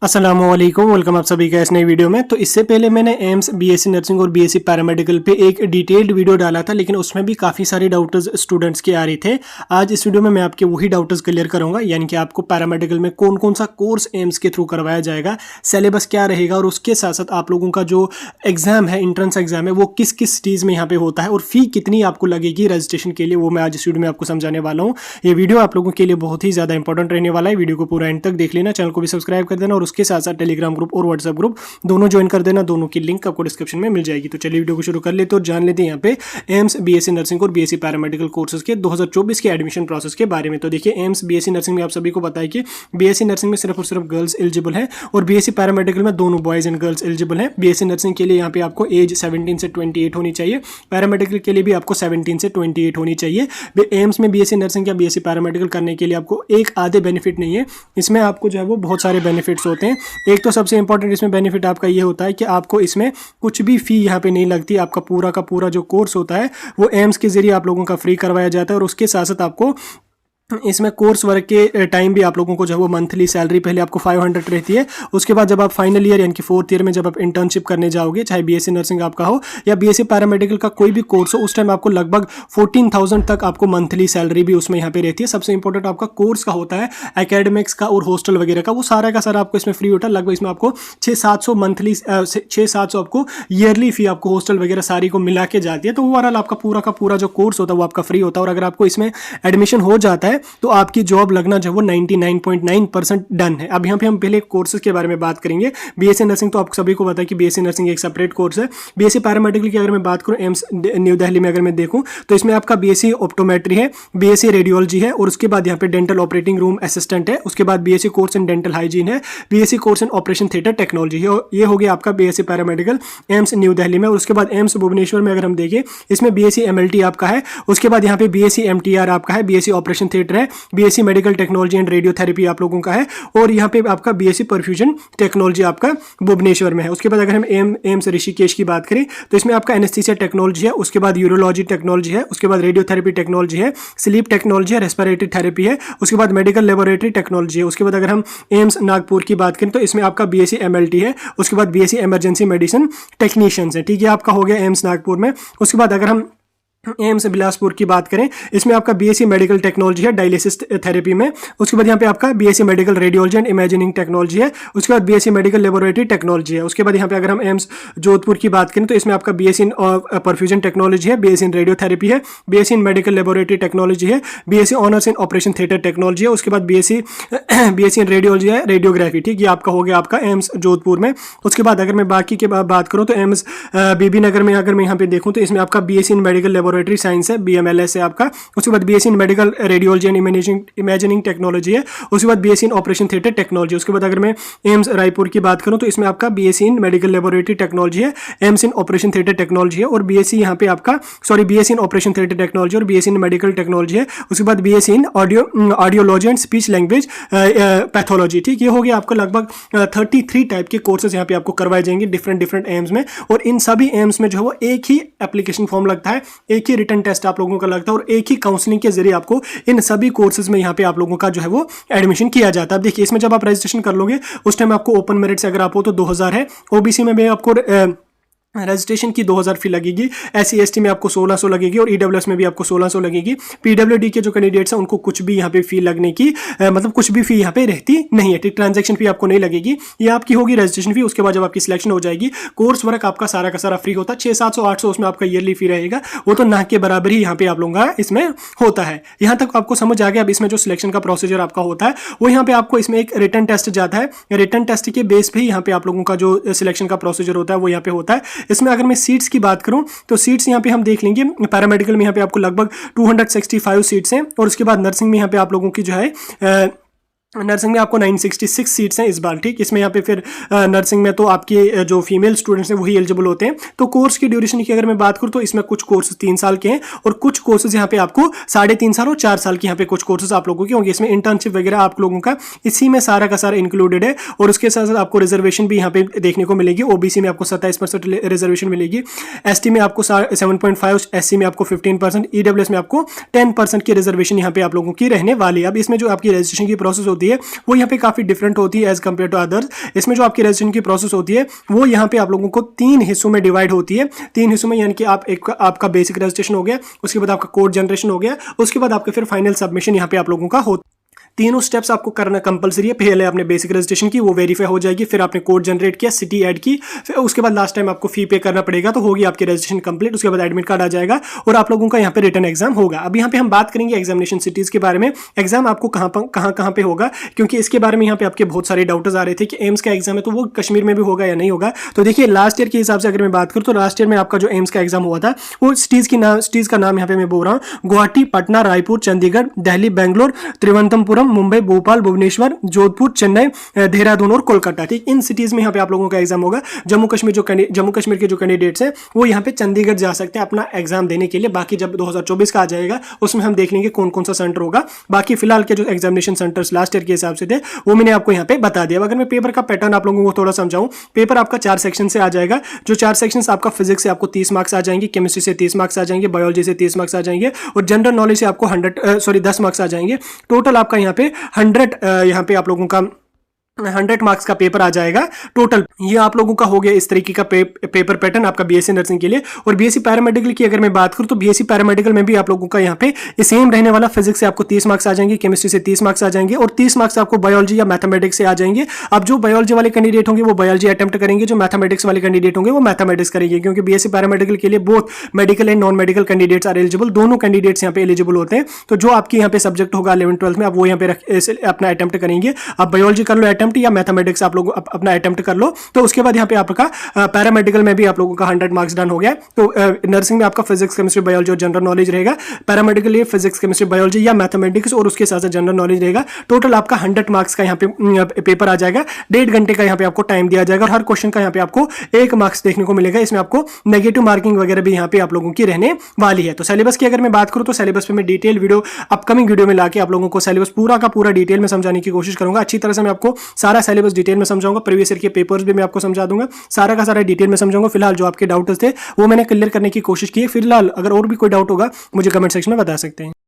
अस्सलामुअलैकुम, वेलकम आप सभी का इस नई वीडियो में। तो इससे पहले मैंने एम्स बीएससी नर्सिंग और बीएससी पैरामेडिकल पे एक डिटेल्ड वीडियो डाला था, लेकिन उसमें भी काफ़ी सारे डाउट्स स्टूडेंट्स के आ रहे थे। आज इस वीडियो में मैं आपके वही डाउट्स क्लियर करूंगा, यानी कि आपको पैरामेडिकल में कौन कौन सा कोर्स एम्स के थ्रू करवाया जाएगा, सिलेबस क्या रहेगा, और उसके साथ साथ आप लोगों का जो एग्जाम है, इंट्रेंस एग्जाम है, वो किस किस चीज़ में यहाँ पे होता है और फी कितनी आपको लगेगी रजिस्ट्रेशन के लिए, वो मैं आज इस वीडियो में आपको समझाने वाला हूँ। ये वीडियो आप लोगों के लिए बहुत ही ज़्यादा इंपॉर्टेंट रहने वाला है। वीडियो को पूरा एंड तक देख लेना, चैनल को भी सब्सक्राइब कर देना और उसके साथ साथ टेलीग्राम ग्रुप और व्हाट्सएप ग्रुप दोनों ज्वाइन कर देना। दोनों की लिंक आपको डिस्क्रिप्शन में मिल जाएगी। तो चलिए वीडियो को शुरू कर लेते हैं और जान लेते हैं यहाँ पे एम्स बीएससी नर्सिंग और बीएससी पैरामेडिकल कोर्सेज के 2024 के एडमिशन प्रोसेस के बारे में। तो देखिए, एम्स बीएससी नर्सिंग में आप सभी को पता है कि बीएससी नर्सिंग में सिर्फ और सिर्फ गर्ल्स एलिजिबल है और बीएससी पैरामेडिकल में दोनों बॉयज एंड गर्ल्स एलिजिबल है। बीएससी नर्सिंग के लिए यहाँ पे आपको एज 17 से 28 होनी चाहिए, पैरामेडिकल के लिए भी आपको 17 से 28 होनी चाहिए। एम्स में बीएससी नर्सिंग या बीएससी पैरामेडिकल करने के लिए आपको एक आधे बेनिफिट नहीं है, इसमें आपको जो है वो बहुत सारे बेनिफिट्स होते हैं। एक तो सबसे इंपॉर्टेंट इसमें बेनिफिट आपका ये होता है कि आपको इसमें कुछ भी फी यहाँ पे नहीं लगती। आपका पूरा का पूरा जो कोर्स होता है वो एम्स के जरिए आप लोगों का फ्री करवाया जाता है और उसके साथ साथ आपको इसमें कोर्स वर्क के टाइम भी आप लोगों को जो है वो मंथली सैलरी पहले आपको 500 रहती है। उसके बाद जब आप फाइनल ईयर यानी कि 4th ईयर में जब आप इंटर्नशिप करने जाओगे, चाहे बीएससी नर्सिंग आपका हो या बीएससी पैरामेडिकल का कोई भी कोर्स हो, उस टाइम आपको लगभग 14,000 तक आपको मंथली सैलरी भी उसमें यहाँ पे रहती है। सबसे इंपॉर्टेंट आपका कोर्स का होता है, एकेडमिक्स का और हॉस्टल वगैरह का, वो सारा का सारा आपको इसमें फ्री होता है। लगभग इसमें आपको 600-700 मंथली 600-700 आपको ईयरली फी आपको हॉस्टल वगैरह सारी को मिला के जाती है। तो ओवरऑल आपका पूरा जो कोर्स होता है वो आपका फ्री होता है। और अगर आपको इसमें एडमिशन हो जाता है तो आपकी जॉब लगना जो है वो 99.9% डन है। अब यहाँ पे हम पहले कोर्सेज के बारे में बात करेंगे। बीएससी नर्सिंग तो आप सभी को पता है कि बीएससी नर्सिंग एक सेपरेट कोर्स है। बीएससी पैरामेडिकल की अगर मैं बात करूँ एम्स न्यू दिल्ली में अगर मैं देखूँ तो इसमें आपका बीएससी ऑप्टोमेट्री है, बीएससी रेडियोलॉजी है और उसके बाद यहाँ पे डेंटल ऑपरेटिंग रूम असिस्टेंट है। उसके बाद BSc course in dental hygiene है, BSc course in operation theatre technology है। ये हो गया आपका बीएससी पैरामेडिकल एम्स न्यू दिल्ली में। और उसके बाद एम्स भुवनेश्वर में अगर हम देखें, इसमें बीएससी एमएलटी आपका है। उसके बाद यहाँ पे बीएससी एमटीआर आपका है, बीएससी ऑपरेशन थिएटर है, BSc medical technology and radiotherapy आप लोगों का है और यहाँ पे आपका बीएससी परफ्यूजन टेक्नोलॉजी आपका भुवनेश्वर में है। उसके बाद अगर हम एम्स ऋषिकेश की बात करें तो इसमें आपका एनेस्थीसिया टेक्नोलॉजी है, उसके बाद यूरोलॉजी टेक्नोलॉजी है, उसके बाद रेडियोथेरेपी टेक्नोलॉजी है, स्लीप टेक्नोलॉजी है, रेस्पिरेटरी थेरेपी है, उसके बाद मेडिकल लेबोरेटरी टेक्नोलॉजी है। उसके बाद अगर हम एम्स नागपुर की बात करें तो इसमें आपका बीएससी एमएलटी है, उसके बाद बीएससी इमरजेंसी मेडिसिन टेक्नीशियंस है। ठीक है, आपका हो गया एम्स नागपुर में। उसके बाद अगर हम एम्स बिलासपुर की बात करें, इसमें आपका बीएससी मेडिकल टेक्नोलॉजी है डायलिसिस थेरेपी में। उसके बाद यहाँ पे आपका BSc medical radiology and imagining technology है। उसके बाद बीएससी मेडिकल लेबोरेटरी टेक्नोलॉजी है। उसके बाद यहाँ पे अगर हम एम्स जोधपुर की बात करें तो इसमें आपका बीएससी इन परफ्यूजन टेक्नोलॉजी है, बीएससी इन रेडियोथेरेपी है, BSc in medical laboratory technology है, BSc honours in operation theatre technology है। उसके बाद बीएससी इन रेडियोलॉजी है, रेडियोग्राफी। ठीक, ये आपका हो गया आपका एम्स जोधपुर में। उसके बाद अगर मैं बाकी की बात करूँ तो एम्स बीबी नगर में अगर मैं यहाँ पे देखूँ तो इसमें आपका BSc in medical laboratory science है, बीएमएलएस है आपका। उसके बाद BSc in medical radiology and imagining technology है। उसके बाद BSc in operation theatre technology. उसके बाद अगर मैं एम्स रायपुर की बात करूं तो इसमें आपका BSc in medical laboratory technology है, AIIMS in operation theatre technology है और बीएससी यहाँ पे आपका BSc in operation theatre technology और बीएससी इन मेडिकल टेक्नोलॉजी है। उसके बाद BSc in audiology and speech language pathology. ठीक, ये हो गया आपका लगभग 33 टाइप के कोर्सेज यहाँ पे आपको करवाए जाएंगे डिफरेंट एम्स में। और इन सभी एम्स में जो है वो एक ही एप्लीकेशन फॉर्म लगता है, एक ही रिटन टेस्ट आप लोगों का लगता है और एक ही काउंसलिंग के जरिए आपको इन सभी कोर्सेज में यहाँ पे आप लोगों का जो है वो एडमिशन किया जाता है। अब देखिए, इसमें जब आप रजिस्ट्रेशन कर लोगे उस टाइम आपको ओपन मेरिट से अगर आप हो तो 2000 है, ओबीसी में भी आपको रजिस्ट्रेशन की 2000 फी लगेगी, एससी एसटी में आपको 1600 लगेगी और ईडब्ल्यूएस में भी आपको 1600 लगेगी। पीडब्ल्यूडी के जो कैंडिडेट्स हैं उनको कुछ भी यहाँ पे फी लगने की मतलब कुछ भी फी यहाँ पे रहती नहीं है। ट्रांजैक्शन फी आपको नहीं लगेगी, ये आपकी होगी रजिस्ट्रेशन फी। उसके बाद जब आपकी सिलेक्शन हो जाएगी, कोर्स वर्क आपका सारा का सारा फ्री होता है। 600-700-800 उसमें आपका ईयरली फी रहेगा, वो तो ना के बराबर ही यहाँ पे आप लोगों का इसमें होता है। यहाँ तक आपको समझ आ गया। अब इसमें जो सिलेक्शन का प्रोसीजर आपका होता है वो यहाँ पे आपको इसमें एक रिटन टेस्ट जाता है, रिटन टेस्ट के बेस पे ही यहाँ पे आप लोगों का जो सिलेक्शन का प्रोसीजर होता है वो यहाँ पे होता है। इसमें अगर मैं सीट्स की बात करूं तो सीट्स यहां पे हम देख लेंगे, पैरामेडिकल में यहां पे आपको लगभग 265 सीट्स हैं और उसके बाद नर्सिंग में यहां पे आप लोगों की जो है नर्सिंग में आपको 966 सीट्स हैं इस बार। ठीक, इसमें यहाँ पे फिर नर्सिंग में तो आपके जो फीमेल स्टूडेंट्स हैं वही एलिजिबल होते हैं। तो कोर्स की ड्यूरेशन की अगर मैं बात करूँ तो इसमें कुछ कोर्सेज 3 साल के हैं और कुछ कोर्सेज यहाँ पे आपको 3.5 साल और 4 साल के यहाँ पे कुछ कोर्सेज आप लोगों के होंगे। इसमें इंटर्नशिप वगैरह आप लोगों का इसी में सारा का सारा इंक्लूडेड है। और उसके साथ साथ आपको रिजर्वेशन भी यहाँ पे देखने को मिलेगी। ओबीसी में आपको 27% रिजर्वेशन मिलेगी, एसटी में आपको 7.5, एससी में आपको 15%, ईडब्ल्यूएस में आपको 10% की रिजर्वेशन यहाँ पे आप लोगों की रहने वाली है। अब इसमें जो आपकी रजिस्ट्रेशन की प्रोसेस होती होती है वो यहाँ पे काफ़ी डिफरेंट होती है एज कम्पेयर टू अदर्स। इसमें जो आपकी रजिस्ट्रेशन की प्रोसेस होती है वो यहाँ पे आप लोगों को 3 हिस्सों में डिवाइड होती है। 3 हिस्सों में, यानी कि आपका बेसिक रजिस्ट्रेशन हो गया, उसके बाद आपका कोड जनरेशन हो गया, उसके बाद आपका फिर फाइनल सबमिशन यहाँ पे आप लोगों का होता है। तीनों स्टेप्स आपको करना कंपलसरी है। पहले आपने बेसिक रजिस्ट्रेशन की, वो वेरीफाई हो जाएगी, फिर आपने कोड जनरेट किया, सिटी ऐड की, फिर उसके बाद लास्ट टाइम आपको फी पे करना पड़ेगा, तो होगी आपकी रजिस्ट्रेशन कंप्लीट। उसके बाद एडमिट कार्ड आ जाएगा और आप लोगों का यहाँ पे रिटर्न एग्जाम होगा। अब यहाँ पे हम बात करेंगे एग्जामिनेशन सिटीज के बारे में। एग्जाम आपको कहाँ पे होगा, क्योंकि इसके बारे में यहाँ पे आपके बहुत सारे डाउट्स आ रहे थे कि एम्स का एग्जाम है तो वो कश्मीर में भी होगा या नहीं होगा। तो देखिए लास्ट ईयर के हिसाब से अगर मैं बात करूँ तो लास्ट ईयर में आपका जो एम्स का एग्जाम हुआ था वो सिटीज का नाम यहाँ पे मैं बोल रहा हूँ, गुवाहाटी, पटना, रायपुर, चंडीगढ़, दिल्ली, बेंगलोर, तिरुवनंतपुरम, मुंबई, भोपाल, भुवनेश्वर, जोधपुर, चेन्नई, देहरादून और कोलकाता। ठीक, इन सिटीज में यहाँ पे आप लोगों का एग्जाम होगा। जम्मू कश्मीर के जो कैंडिडेट्स हैं वो यहाँ पे चंडीगढ़ जा सकते हैं अपना एग्जाम देने के लिए। बाकी जब 2024 का आ जाएगा उसमें हम देख लेंगे कौन कौन सा सेंटर होगा। बाकी फिलहाल के जो एग्जामिनेशन सेंटर्स लास्ट ईयर के हिसाब से थे वो मैंने आपको यहाँ पे बता दिया। अगर मैं पेपर का पैटर्न आप लोगों को थोड़ा समझाऊं, पेपर आपका 4 सेक्शन से आ जाएगा। जो 4 सेक्शन आपका फिजिक्स से आपको 30 मार्क्स आ जाएंगे, केमिस्ट्री से 30 मार्क्स आ जाएंगे, बायोलॉजी से 30 मार्क्स आ जाएंगे और जनरल नॉलेज से आपको 10 मार्क्स आ जाएंगे। टोटल आपका यहाँ पे 100 यहाँ पे आप लोगों का 100 मार्क्स का पेपर आ जाएगा टोटल। ये आप लोगों का हो गया इस तरीके का पेपर पैटर्न आपका बीएससी नर्सिंग के लिए। और बीएससी पैरामेडिकल की अगर मैं बात करूं तो बीएससी पैरामेडिकल में भी आप लोगों का यहाँ पे सेम रहने वाला। फिजिक्स से आपको 30 मार्क्स आ जाएंगे, केमिस्ट्री से 30 मार्क्स आ जाएंगे और 30 मार्क्स आपको बायोलॉजी या मैथमेटिक्स से आ जाएंगे। अब जो बायोलॉजी वाले कैंडिडेट होंगे वो बायोलॉजी अटेम्प्ट करेंगे, जो मैथमेटिक्स वाले कैंडिडेट होंगे वो मैथमेटिक्स करेंगे, क्योंकि बीएससी पैरामेडिकल के लिए both medical and non medical candidates are eligible. दोनों कैंडिडेट्स यहाँ पे एलिजिबल होते हैं। तो जो आपकी यहाँ पे सब्जेक्ट होगा 11th-12th में आप वो यहाँ पे अपना अटेम्प्ट करेंगे। आप बायोलॉजी कर लो अटेम्प्ट या मैथमेटिक्स आप लोग अपना अटेम्प्ट कर लो। तो उसके बाद यहाँ पे आपका पैरामेडिकल में भी आप लोगों का 100 मार्क्स डन हो गया। तो नर्सिंग में आपका फिजिक्स, केमिस्ट्री, बायोलॉजी और जनरल नॉलेज रहेगा। पैरामेडिकल लिए फिजिक्स, केमिस्ट्री, बायोलॉजी या मैथमेटिक्स और उसके साथ साथ जनरल नॉलेज रहेगा। टोटल आपका 100 मार्क्स का यहाँ पे पेपर आ जाएगा। 1.5 घंटे का यहाँ पे आपको टाइम दिया जाएगा और हर क्वेश्चन का यहाँ पे आपको 1 मार्क्स देखने को मिलेगा। इसमें आपको नेगेटिव मार्किंग वगैरह भी यहाँ पे आप लोगों की रहने वाली है। तो सिलेबस की अगर मैं बात करूँ तो सिलेबस पे मैं डिटेल वीडियो अपकमिंग वीडियो में लाके आप लोगों को सिलेबस पूरा का पूरा डिटेल में समझाने की कोशिश करूंगा। अच्छी तरह से मैं आपको सारा सिलेबस डिटेल में समझाऊंगा। प्रीवियस ईयर के पेपर्स भी मैं आपको समझा दूंगा, सारा का सारा डिटेल में समझाऊंगा। फिलहाल जो आपके डाउट्स थे वो मैंने क्लियर करने की कोशिश की है। फिलहाल अगर और भी कोई डाउट होगा मुझे कमेंट सेक्शन में बता सकते हैं।